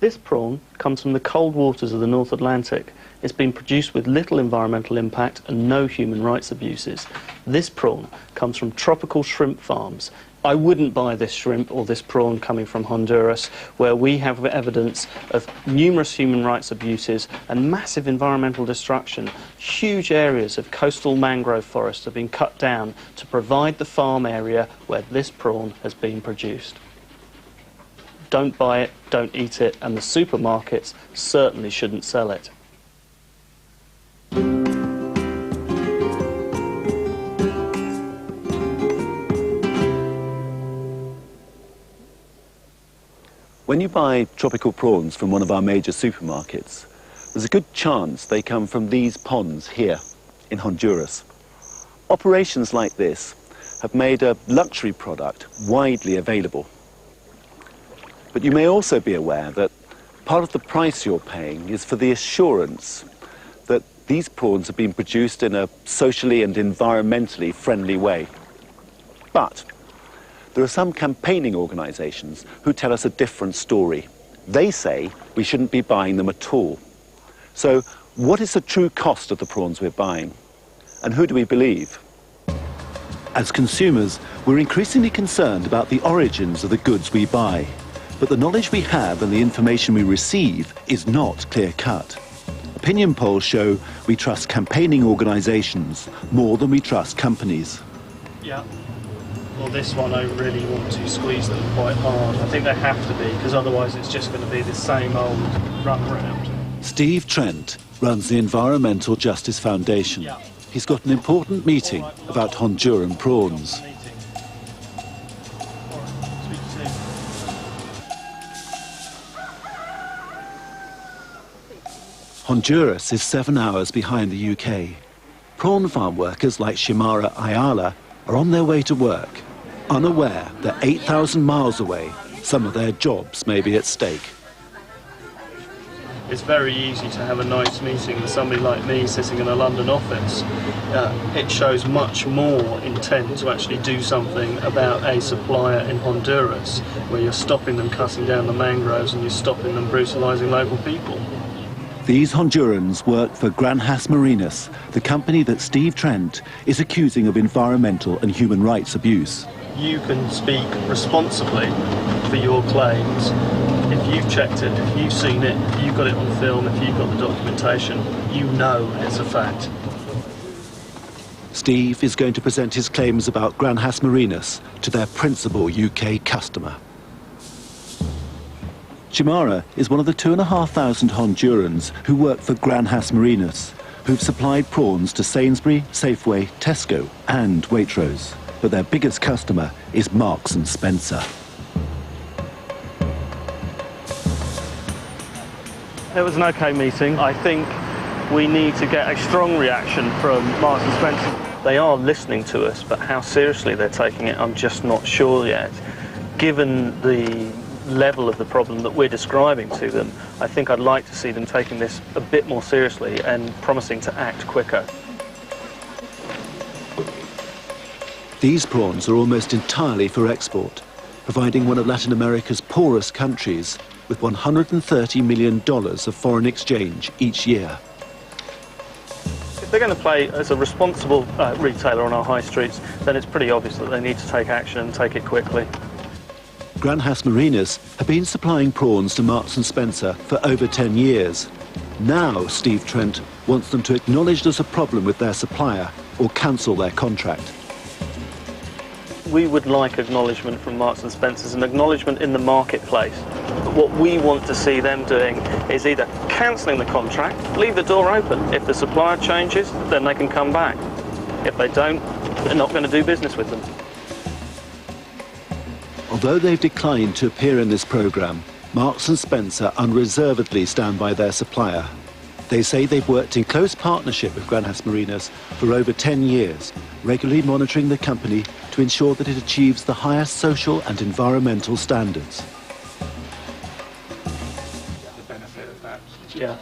This prawn comes from the cold waters of the North Atlantic. It's been produced with little environmental impact and no human rights abuses. This prawn comes from tropical shrimp farms. I wouldn't buy this shrimp or this prawn coming from Honduras, where we have evidence of numerous human rights abuses and massive environmental destruction. Huge areas of coastal mangrove forests have been cut down to provide the farm area where this prawn has been produced. Don't buy it, don't eat it, and the supermarkets certainly shouldn't sell it. When you buy tropical prawns from one of our major supermarkets, there's a good chance they come from these ponds here in Honduras. Operations like this have made a luxury product widely available. But you may also be aware that part of the price you're paying is for the assurance that these prawns have been produced in a socially and environmentally friendly way. But there are some campaigning organisations who tell us a different story. They say we shouldn't be buying them at all. So what is the true cost of the prawns we're buying? And who do we believe? As consumers, we're increasingly concerned about the origins of the goods we buy. But the knowledge we have and the information we receive is not clear-cut. Opinion polls show we trust campaigning organisations more than we trust companies. Yeah. Well, this one I really want to squeeze them quite hard. I think they have to be, because otherwise it's just going to be the same old runaround. Steve Trent runs the Environmental Justice Foundation. Yeah. He's got an important meeting about Honduran prawns. Honduras is 7 hours behind the UK. Prawn farm workers like Shimara Ayala are on their way to work, unaware that 8,000 miles away, some of their jobs may be at stake. It's very easy to have a nice meeting with somebody like me sitting in a London office. It shows much more intent to actually do something about a supplier in Honduras, where you're stopping them cutting down the mangroves and you're stopping them brutalising local people. These Hondurans work for Granjas Marinas, the company that Steve Trent is accusing of environmental and human rights abuse. You can speak responsibly for your claims if you've checked it, if you've seen it, if you've got it on film, if you've got the documentation. You know it's a fact. Steve is going to present his claims about Granjas Marinas to their principal UK customer. Chimara is one of the 2,500 Hondurans who work for Granjas Marinas, who've supplied prawns to Sainsbury, Safeway, Tesco and Waitrose. But their biggest customer is Marks & Spencer. It was an okay meeting. I think we need to get a strong reaction from Marks & Spencer. They are listening to us, but how seriously they're taking it, I'm just not sure yet. Given the level of the problem that we're describing to them, I think I'd like to see them taking this a bit more seriously and promising to act quicker. These prawns are almost entirely for export, providing one of Latin America's poorest countries with $130 million of foreign exchange each year. If they're going to play as a responsible retailer on our high streets, then it's pretty obvious that they need to take action and take it quickly. Granjas Marinas have been supplying prawns to Marks & Spencer for over 10 years. Now Steve Trent wants them to acknowledge there's a problem with their supplier or cancel their contract. We would like acknowledgement from Marks & Spencer's, an acknowledgement in the marketplace. But what we want to see them doing is either cancelling the contract, leave the door open. If the supplier changes, then they can come back. If they don't, they're not going to do business with them. Although they've declined to appear in this programme, Marks & Spencer unreservedly stand by their supplier. They say they've worked in close partnership with Granjas Marinas for over 10 years, regularly monitoring the company to ensure that it achieves the highest social and environmental standards. The benefit of that. Yeah.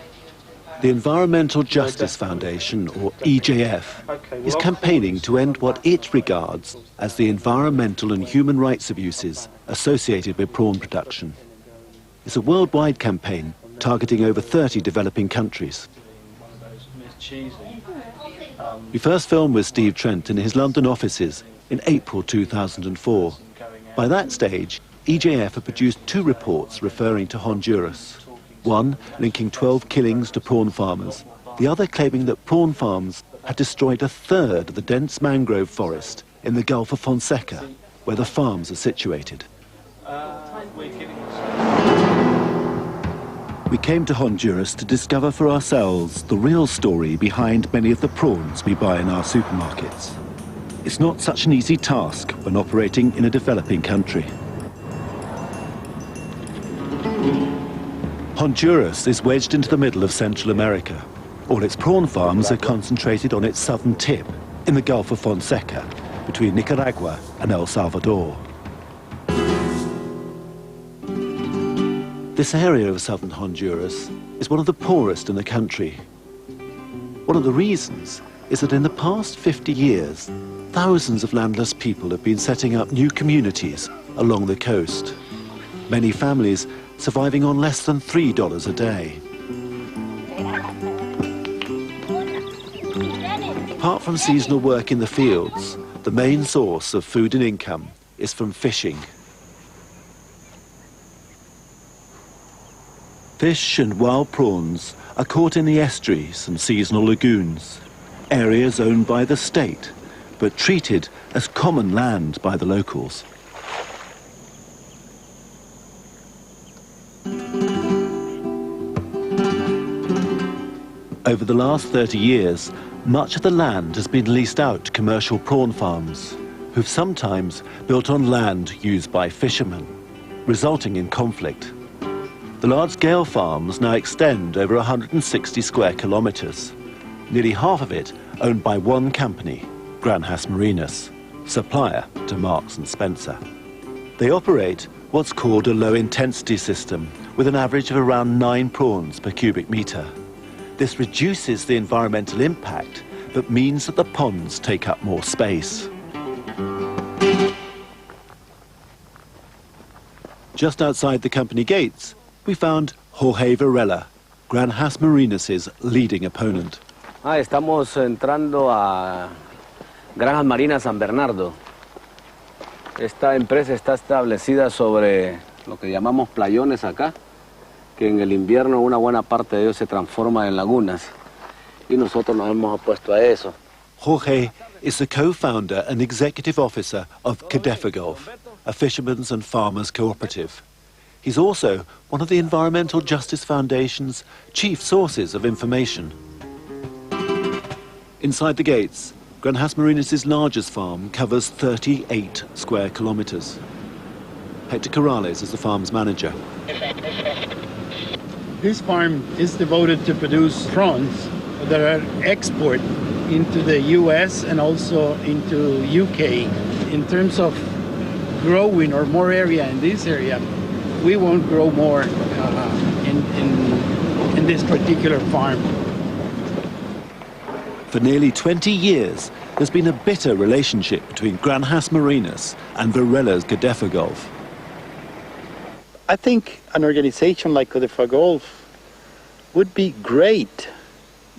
The Environmental Justice Foundation, or EJF, is campaigning to end what it regards as the environmental and human rights abuses associated with prawn production. is a worldwide campaign targeting over 30 developing countries. We first filmed with Steve Trent in his London offices in April 2004. By that stage, EJF had produced 2 reports referring to Honduras. One linking 12 killings to prawn farmers, the other claiming that prawn farms had destroyed a third of the dense mangrove forest in the Gulf of Fonseca, where the farms are situated. We came to Honduras to discover for ourselves the real story behind many of the prawns we buy in our supermarkets. It's not such an easy task when operating in a developing country. Honduras is wedged into the middle of Central America. All its prawn farms are concentrated on its southern tip, in the Gulf of Fonseca, between Nicaragua and El Salvador. This area of southern Honduras is one of the poorest in the country. One of the reasons is that in the past 50 years, thousands of landless people have been setting up new communities along the coast. Many families surviving on less than $3 a day. Apart from seasonal work in the fields, the main source of food and income is from fishing. Fish and wild prawns are caught in the estuaries and seasonal lagoons, areas owned by the state, but treated as common land by the locals. Over the last 30 years, much of the land has been leased out to commercial prawn farms, who've sometimes built on land used by fishermen, resulting in conflict. The large-scale farms now extend over 160 square kilometers, nearly half of it owned by one company, Granjas Marinas, supplier to Marks and Spencer. They operate what's called a low-intensity system, with an average of around 9 prawns per cubic meter. This reduces the environmental impact, but means that the ponds take up more space. Just outside the company gates, we found Jorge Varela, Granjas Marinas' leading opponent. Estamos entrando a Granjas Marinas San Bernardo. Esta empresa está establecida sobre lo que llamamos playones acá, que en el invierno una buena parte de ellos se transforma en lagunas. Y nosotros nos hemos opuesto a eso. Jorge is the co-founder and executive officer of Cadefa Gulf, a fishermen's and farmers cooperative. He's also one of the Environmental Justice Foundation's chief sources of information. Inside the gates, Granjas Marinas' largest farm covers 38 square kilometers. Hector Corrales is the farm's manager. This farm is devoted to produce prawns that are exported into the US and also into UK. In terms of growing or more area in this area, we won't grow more in this particular farm. For nearly 20 years, there's been a bitter relationship between Granjas Marinas and Varela's Cadefa Gulf. I think an organization like Cadefa Gulf would be great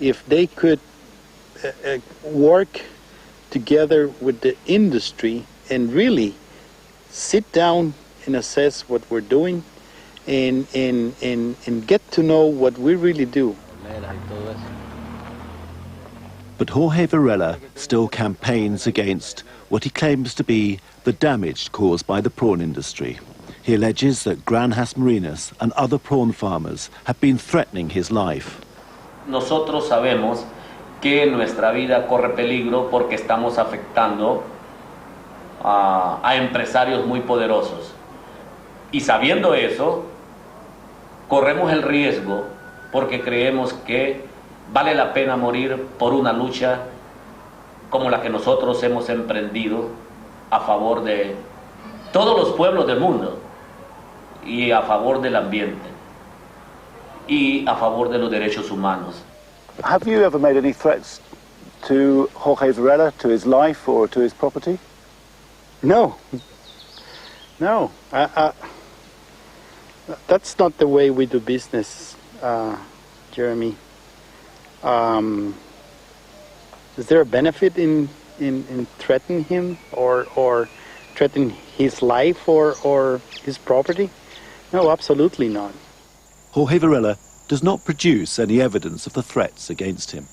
if they could work together with the industry and really sit down and assess what we're doing and get to know what we really do. But Jorge Varela still campaigns against what he claims to be the damage caused by the prawn industry. He alleges that Granjas Marinas and other prawn farmers have been threatening his life. Nosotros sabemos que nuestra vida corre peligro porque estamos afectando a empresarios muy poderosos. Y sabiendo eso, corremos el riesgo porque creemos que vale la pena morir por una lucha como la que nosotros hemos emprendido a favor de todos los pueblos del mundo y a favor del ambiente y a favor de los derechos humanos. Have you ever made any threats to Jorge Varela, to his life or to his property? No. That's not the way we do business, Jeremy. Is there a benefit in threatening him or threatening his life or his property? No, absolutely not. Jorge Varela does not produce any evidence of the threats against him.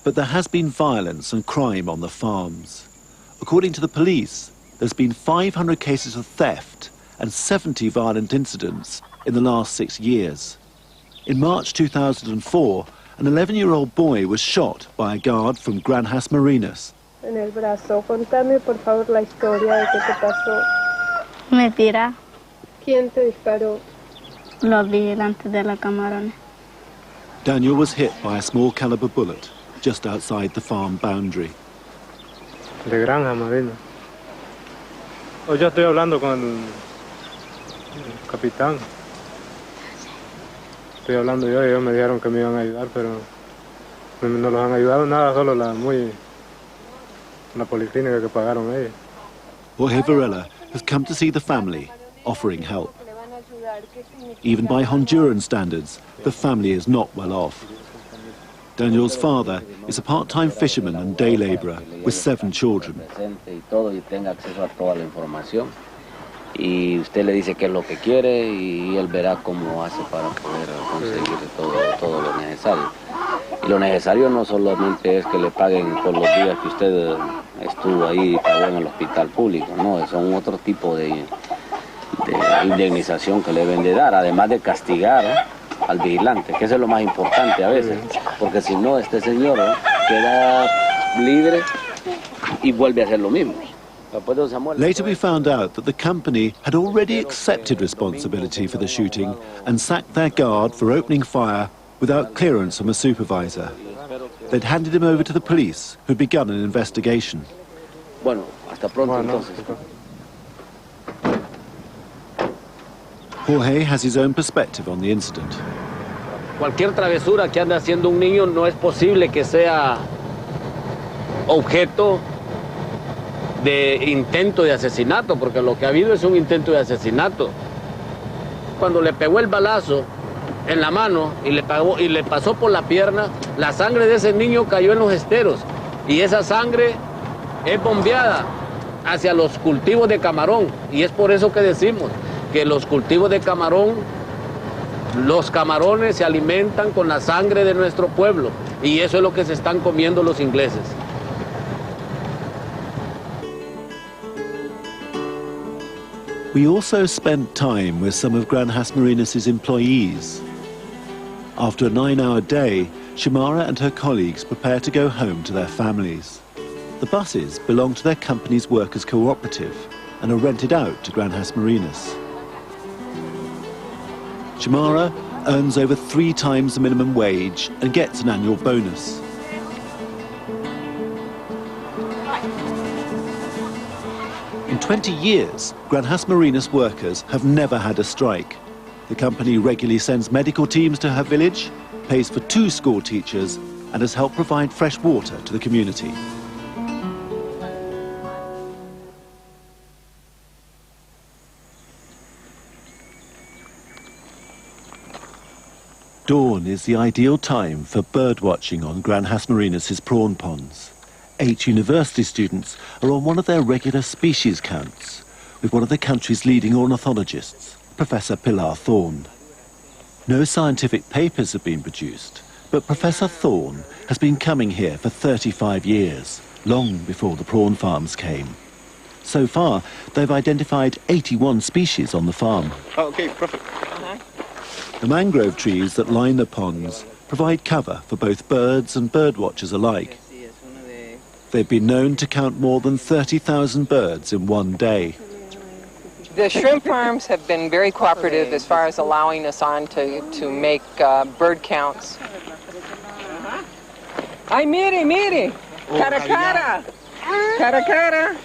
But there has been violence and crime on the farms. According to the police, there's been 500 cases of theft and 70 violent incidents in the last 6 years. In March 2004, an 11-year-old boy was shot by a guard from Granjas Marinas. En el brazo. Contame, por favor, la historia de qué te pasó. Me tira. ¿Quién te disparó? Los vigilantes de la camarones. Daniel was hit by a small caliber bullet just outside the farm boundary. De Granja Marina. Hoy ya estoy hablando con el capitán. Estoy hablando yo y ellos me dijeron que me iban a ayudar, pero no los han ayudado nada, solo la policlínica que pagaron ellos. Jorge Varela has come to see the family, offering help. Even by Honduran standards, the family is not well off. Daniel's father is a part-time fisherman and day labourer with 7 children. Y usted le dice qué es lo que quiere y él verá cómo hace para poder conseguir todo lo necesario. Y lo necesario no solamente es que le paguen por los días que usted estuvo ahí y pagó en el hospital público, no, son otro tipo de indemnización que le deben de dar, además de castigar al vigilante, que eso es lo más importante a veces, porque si no, este señor queda libre y vuelve a hacer lo mismo. Later we found out that the company had already accepted responsibility for the shooting and sacked their guard for opening fire without clearance from a supervisor. They'd handed him over to the police, who'd begun an investigation. Bueno, hasta pronto entonces. Jorge has his own perspective on the incident. Cualquier travesura que ande haciendo un niño no es posible que sea objeto de intento de asesinato, porque lo que ha habido es un intento de asesinato. Cuando le pegó el balazo en la mano y le pasó por la pierna, la sangre de ese niño cayó en los esteros y esa sangre es bombeada hacia los cultivos de camarón, y es por eso que decimos que los cultivos de camarón, los camarones se alimentan con la sangre de nuestro pueblo, y eso es lo que se están comiendo los ingleses. We also spent time with some of Granjas Marinas' employees. After a 9-hour day, Shamara and her colleagues prepare to go home to their families. The buses belong to their company's workers' cooperative and are rented out to Granjas Marinas. Shamara earns over 3 times the minimum wage and gets an annual bonus. In 20 years, Granjas Marinas workers have never had a strike. The company regularly sends medical teams to her village, pays for 2 school teachers, and has helped provide fresh water to the community. Dawn is the ideal time for bird watching on Granjas Marinas' prawn ponds. 8 university students are on one of their regular species counts with one of the country's leading ornithologists, Professor Pilar Thorne. No scientific papers have been produced, but Professor Thorne has been coming here for 35 years, long before the prawn farms came. So far, they've identified 81 species on the farm. Oh, okay, perfect. The mangrove trees that line the ponds provide cover for both birds and birdwatchers alike. They've been known to count more than 30,000 birds in one day. The shrimp farms have been very cooperative as far as allowing us on to make bird counts. Ay, mire, mire! Cara, cara! Cara, cara!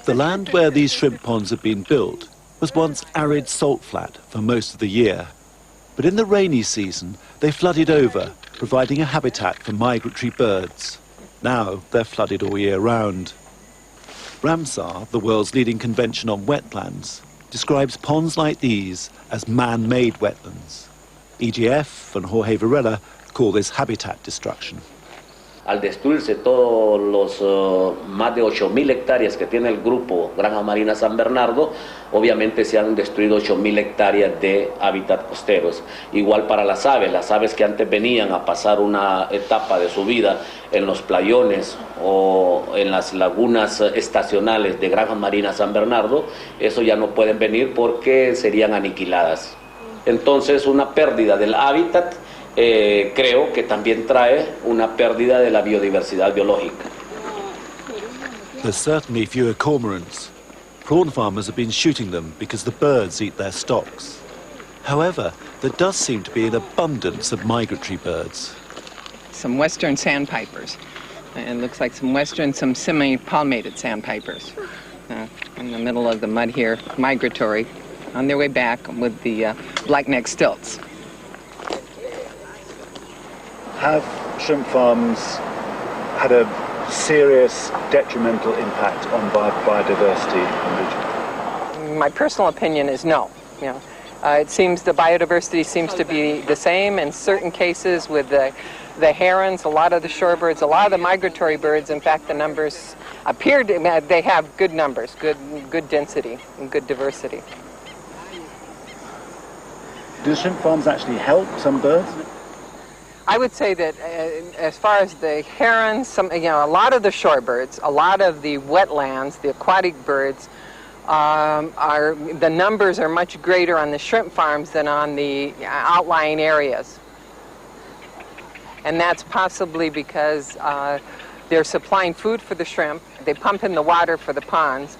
The land where these shrimp ponds have been built was once arid salt flat for most of the year. But in the rainy season, they flooded over, providing a habitat for migratory birds. Now they're flooded all year round. Ramsar, the world's leading convention on wetlands, describes ponds like these as man-made wetlands. EGF and Jorge Varela call this habitat destruction. Al destruirse todos los más de 8.000 hectáreas que tiene el grupo Granja Marina San Bernardo, obviamente se han destruido 8.000 hectáreas de hábitat costeros. Igual para las aves que antes venían a pasar una etapa de su vida en los playones o en las lagunas estacionales de Granja Marina San Bernardo, eso ya no pueden venir porque serían aniquiladas. Entonces una pérdida del hábitat creo que también trae una pérdida de la biodiversidad biológica. There's certainly fewer cormorants. Prawn farmers have been shooting them because the birds eat their stocks. However, there does seem to be an abundance of migratory birds. Some western sandpipers. It looks like some semi-palmated sandpipers in the middle of the mud here, migratory, on their way back with the black-necked stilts. Have shrimp farms had a serious detrimental impact on biodiversity in the region? My personal opinion is no. It seems the biodiversity seems to be the same in certain cases with the herons, a lot of the shorebirds, a lot of the migratory birds. In fact, the numbers appear to, they have good numbers, good density, and good diversity. Do shrimp farms actually help some birds? I would say that as far as the herons, a lot of the shorebirds, a lot of the wetlands, the aquatic birds, the numbers are much greater on the shrimp farms than on the outlying areas. And that's possibly because they're supplying food for the shrimp. They pump in the water for the ponds.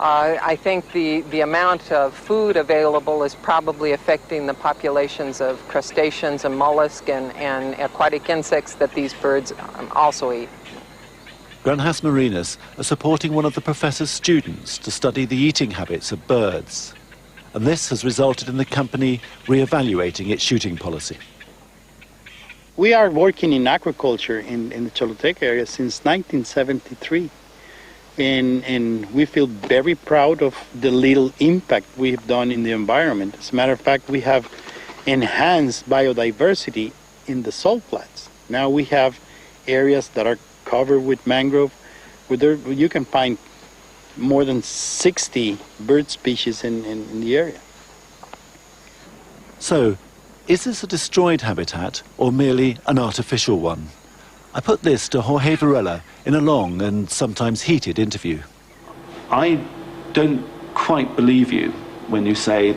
I think the amount of food available is probably affecting the populations of crustaceans and mollusks and aquatic insects that these birds also eat. Granjas Marinas are supporting one of the professor's students to study the eating habits of birds. And this has resulted in the company re-evaluating its shooting policy. We are working in aquaculture in the Choluteca area since 1973. And we feel very proud of the little impact we have done in the environment. As a matter of fact, we have enhanced biodiversity in the salt flats. Now we have areas that are covered with mangrove, where you can find more than 60 bird species in the area. So, is this a destroyed habitat or merely an artificial one? I put this to Jorge Varela in a long and sometimes heated interview. I don't quite believe you when you say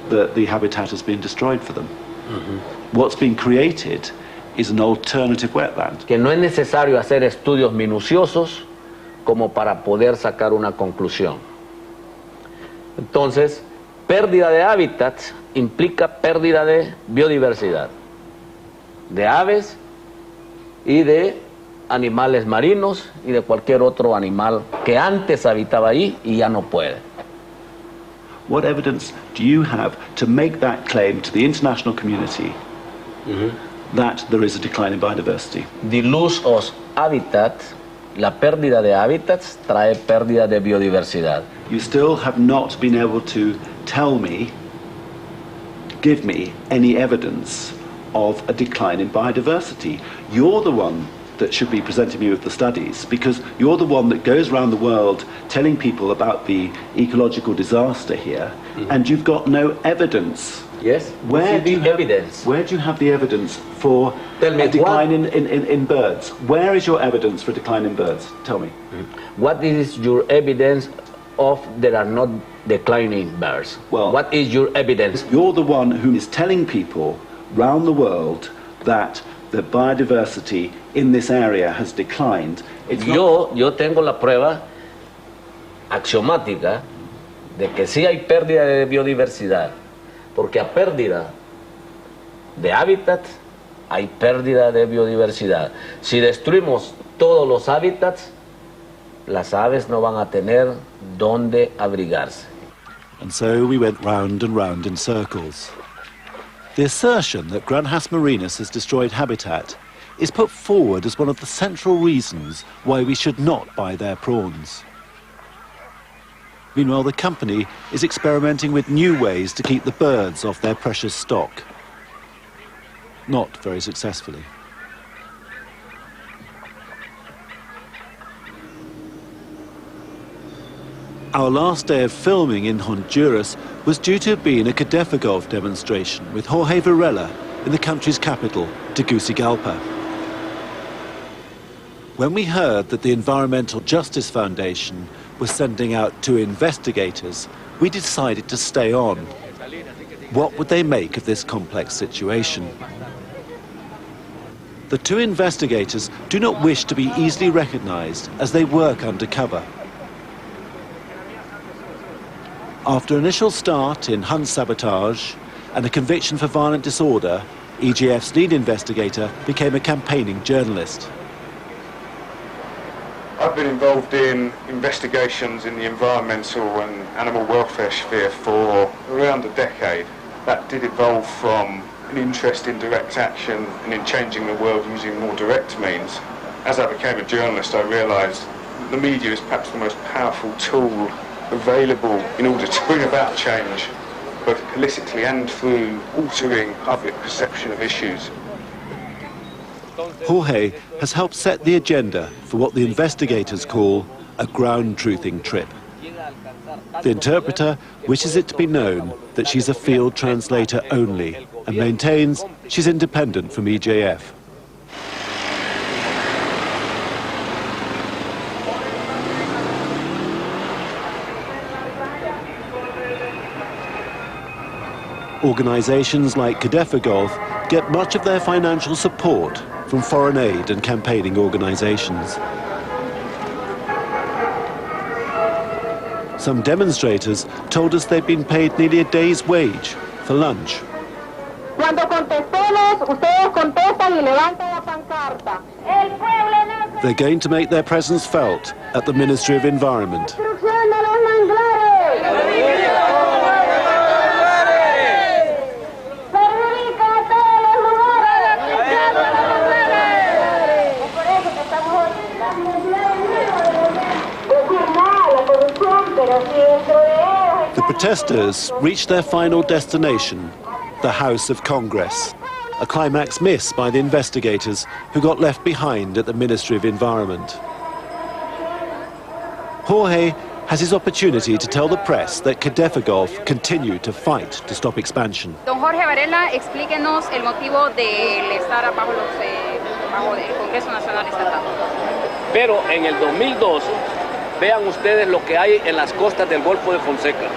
that the habitat has been destroyed for them. Mm-hmm. What's been created is an alternative wetland. Que no es necesario hacer estudios minuciosos como para poder sacar una conclusión. Entonces, pérdida de hábitats implica pérdida de biodiversidad, de aves y de animales marinos y de cualquier otro animal que antes habitaba ahí y ya no puede. What evidence do you have to make that claim to the international community that there is a decline in biodiversity? The loss of habitat, la pérdida de hábitats trae pérdida de biodiversidad. You still have not been able to tell me, give me any evidence of a decline in biodiversity. You're the one that should be presenting me with the studies, because you're the one that goes around the world telling people about the ecological disaster here, and you've got no evidence. Yes, where do you have evidence? Where do you have the evidence for a decline in birds? Where is your evidence for a decline in birds? Tell me. What is your evidence of there are not declining birds? Well, what is your evidence? You're the one who is telling people round the world that the biodiversity in this area has declined. Yo tengo la prueba axiomática de que sí hay pérdida de biodiversidad, porque a pérdida de hábitat hay pérdida de biodiversidad. Si destruimos todos los hábitats, las aves no van a tener dónde abrigarse. And so we went round and round in circles. The assertion that Granjas Marinas has destroyed habitat is put forward as one of the central reasons why we should not buy their prawns. Meanwhile, the company is experimenting with new ways to keep the birds off their precious stock. Not very successfully. Our last day of filming in Honduras was due to have been a Cadefagolf demonstration with Jorge Varela in the country's capital, Tegucigalpa. When we heard that the Environmental Justice Foundation was sending out 2 investigators, we decided to stay on. What would they make of this complex situation? The 2 investigators do not wish to be easily recognized as they work undercover. After an initial start in hunt sabotage and a conviction for violent disorder, EJF's lead investigator became a campaigning journalist. I've been involved in investigations in the environmental and animal welfare sphere for around a decade. That did evolve from an interest in direct action and in changing the world using more direct means. As I became a journalist, I realised the media is perhaps the most powerful tool available in order to bring about change, both politically and through altering public perception of issues. Jorge has helped set the agenda for what the investigators call a ground-truthing trip. The interpreter wishes it to be known that she's a field translator only and maintains she's independent from EJF. Organisations like Cadefagolf get much of their financial support from foreign aid and campaigning organisations. Some demonstrators told us they'd been paid nearly a day's wage for lunch. They're going to make their presence felt at the Ministry of Environment. The protesters reached their final destination, the House of Congress, a climax missed by the investigators who got left behind at the Ministry of Environment. Jorge has his opportunity to tell the press that Cadefagolf continue to fight to stop expansion. Don Jorge Varela, explíquenos el motivo de estar bajo el Congreso Nacional Estatal. Pero en el 2002, vean ustedes lo que hay en las costas del Golfo de Fonseca.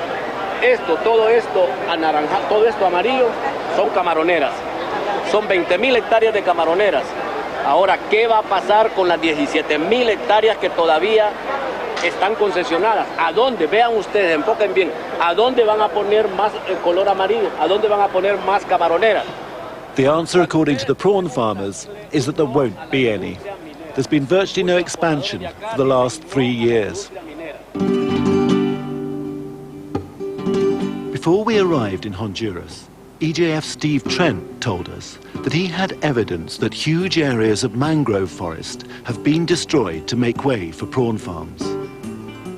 Todo esto anaranjado, todo esto amarillo, son camaroneras. Son 20.000 hectáreas de camaroneras. Ahora, ¿qué va a pasar con las 17.000 hectáreas que todavía están concesionadas? ¿A dónde? Vean ustedes, enfoquen bien. ¿A dónde van a poner más color amarillo? ¿A dónde van a poner más camaroneras? The answer, according to the prawn farmers, is that there won't be any. There's been virtually no expansion for the last 3 years. Before we arrived in Honduras, EJF Steve Trent told us that he had evidence that huge areas of mangrove forest have been destroyed to make way for prawn farms.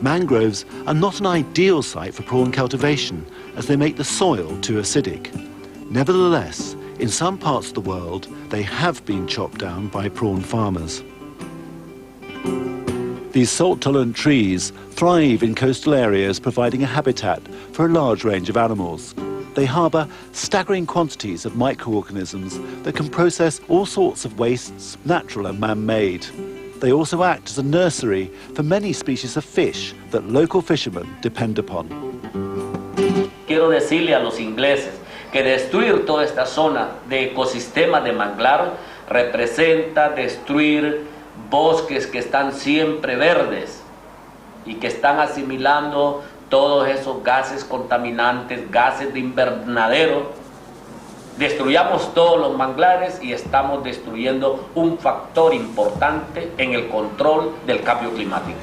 Mangroves are not an ideal site for prawn cultivation as they make the soil too acidic. Nevertheless, in some parts of the world, they have been chopped down by prawn farmers. These salt-tolerant trees thrive in coastal areas, providing a habitat for a large range of animals. They harbour staggering quantities of microorganisms that can process all sorts of wastes, natural and man-made. They also act as a nursery for many species of fish that local fishermen depend upon. Quiero decirle a los ingleses que destruir toda esta zona de ecosistema de manglar representa destruir bosques que están siempre verdes y que están asimilando todos esos gases contaminantes, gases de invernadero. Destruyamos todos los manglares y estamos destruyendo un factor importante en el control del cambio climático.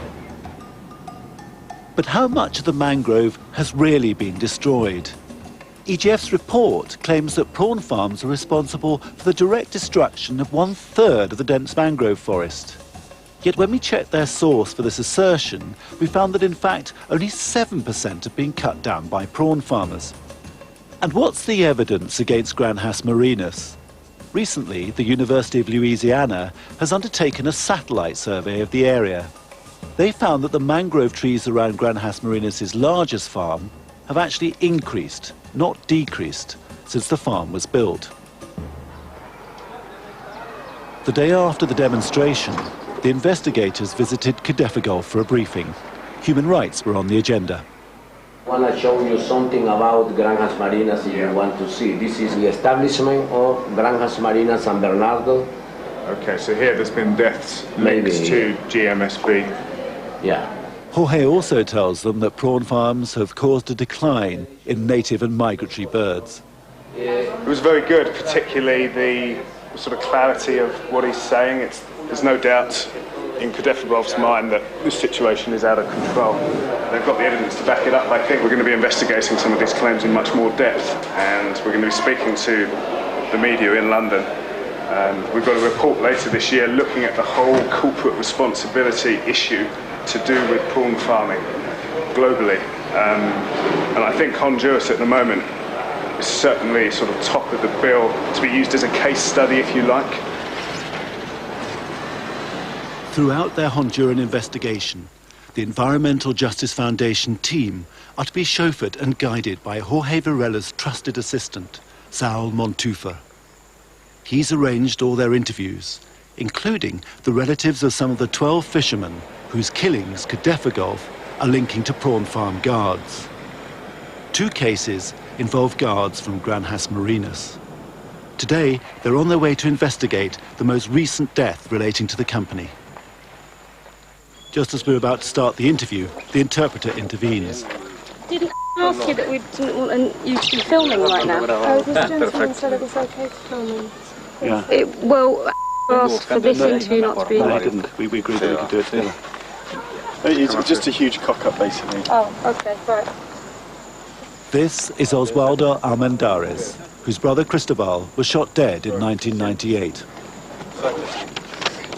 But how much of the mangrove has really been destroyed? EJF's report claims that prawn farms are responsible for the direct destruction of 1/3 of the dense mangrove forest. Yet when we checked their source for this assertion, we found that in fact only 7% have been cut down by prawn farmers. And what's the evidence against Granhas marinus? Recently, the University of Louisiana has undertaken a satellite survey of the area. They found that the mangrove trees around Granhas marinus' largest farm have actually increased, not decreased, since the farm was built. The day after the demonstration, the investigators visited Cadefagolf for a briefing. Human rights were on the agenda. I want to show you something about Granjas Marinas if you want to see. This is the establishment of Granjas Marinas San Bernardo. Okay, so here there's been deaths linked to GMSB. Yeah. Jorge also tells them that prawn farms have caused a decline in native and migratory birds. It was very good, particularly the sort of clarity of what he's saying. There's no doubt in Cadefagolf's mind that this situation is out of control. They've got the evidence to back it up. I think we're going to be investigating some of these claims in much more depth, and we're going to be speaking to the media in London. We've got a report later this year looking at the whole corporate responsibility issue to do with prawn farming globally. And I think Honduras at the moment is certainly sort of top of the bill to be used as a case study, if you like. Throughout their Honduran investigation, the Environmental Justice Foundation team are to be chauffeured and guided by Jorge Varela's trusted assistant, Saul Montufa. He's arranged all their interviews, including the relatives of some of the 12 fishermen whose killings Cadefagolf are linking to prawn farm guards. 2 cases involve guards from Granhas marinus. Today, they're on their way to investigate the most recent death relating to the company. Just as we're about to start the interview, the interpreter intervenes. Didn't ask you that we didn't want you to be filming right now? Oh, this gentleman said it was okay to film. Yeah. Well, asked for this interview not to be... No, I didn't. We agreed that we could do it together. It's just a huge cock-up, basically. Oh, okay, right. This is Oswaldo Almendares, whose brother Cristobal was shot dead in 1998.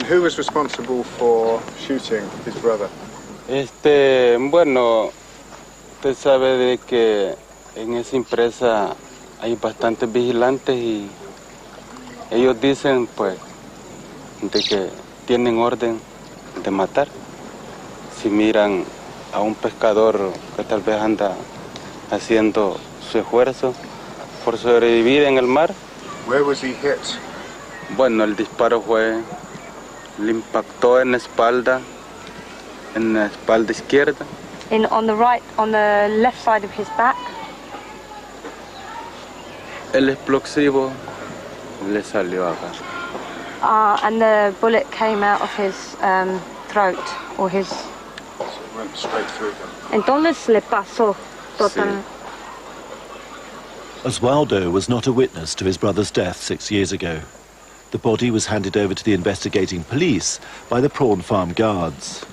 Who was responsible for shooting his brother? Bueno, usted sabe de que en esa empresa hay bastantes vigilantes y ellos dicen, pues, de que tienen orden de matar. Si miran a un pescador que tal vez anda haciendo su esfuerzo por sobrevivir en el mar. Where was he hit? Bueno, el disparo le impactó en la espalda izquierda. On the left side of his back. El explosivo le salió acá. And the bullet came out of his throat, or his... So it went straight through him. Entonces le pasó totalmente. Oswaldo was not a witness to his brother's death 6 years ago. The body was handed over to the investigating police by the prawn farm guards.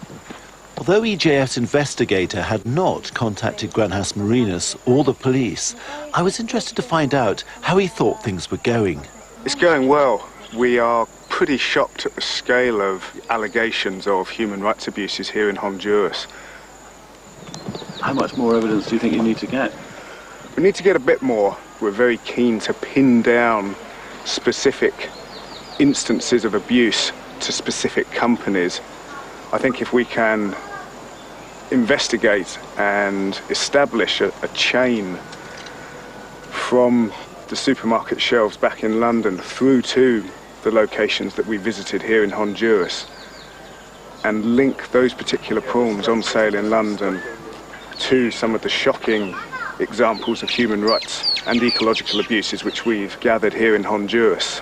Although EJF's investigator had not contacted Granhas marinus or the police, I was interested to find out how he thought things were going. It's going well. We are pretty shocked at the scale of allegations of human rights abuses here in Honduras. How much more evidence do you think you need to get? We need to get a bit more. We're very keen to pin down specific instances of abuse to specific companies. I think if we can investigate and establish a chain from the supermarket shelves back in London through to the locations that we visited here in Honduras and link those particular prawns on sale in London to some of the shocking examples of human rights and ecological abuses which we've gathered here in Honduras,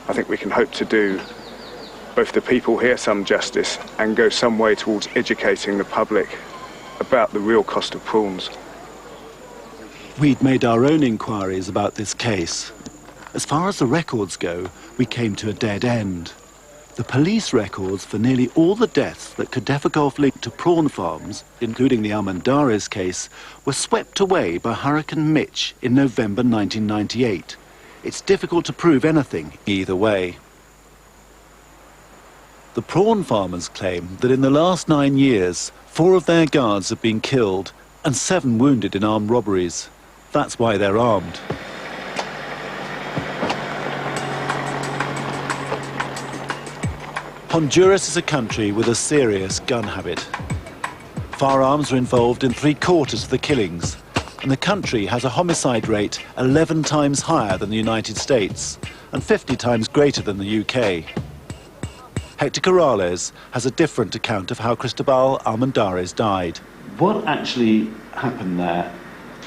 I think we can hope to do both the people here some justice and go some way towards educating the public about the real cost of prawns. We'd made our own inquiries about this case. As far as the records go, we came to a dead end. The police records for nearly all the deaths that Cadefagolf linked to prawn farms, including the Almendares case, were swept away by Hurricane Mitch in November 1998. It's difficult to prove anything either way. The prawn farmers claim that in the last 9 years, 4 of their guards have been killed and 7 wounded in armed robberies. That's why they're armed. Honduras is a country with a serious gun habit. Firearms are involved in 3/4 of the killings, and the country has a homicide rate 11 times higher than the United States and 50 times greater than the UK. Hector Corrales has a different account of how Cristobal Almendares died. What actually happened there?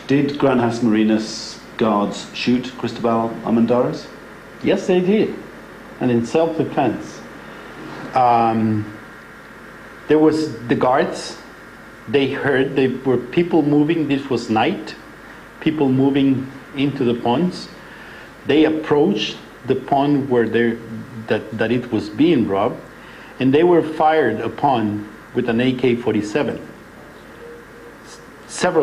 Did Granjas Marinas guards shoot Cristobal Almendares? Yes, they did, and in self-defense. There was the guards. They heard there were people moving. This was night. People moving into the ponds. They approached the pond where that it was being robbed, and they were fired upon with an AK-47. Several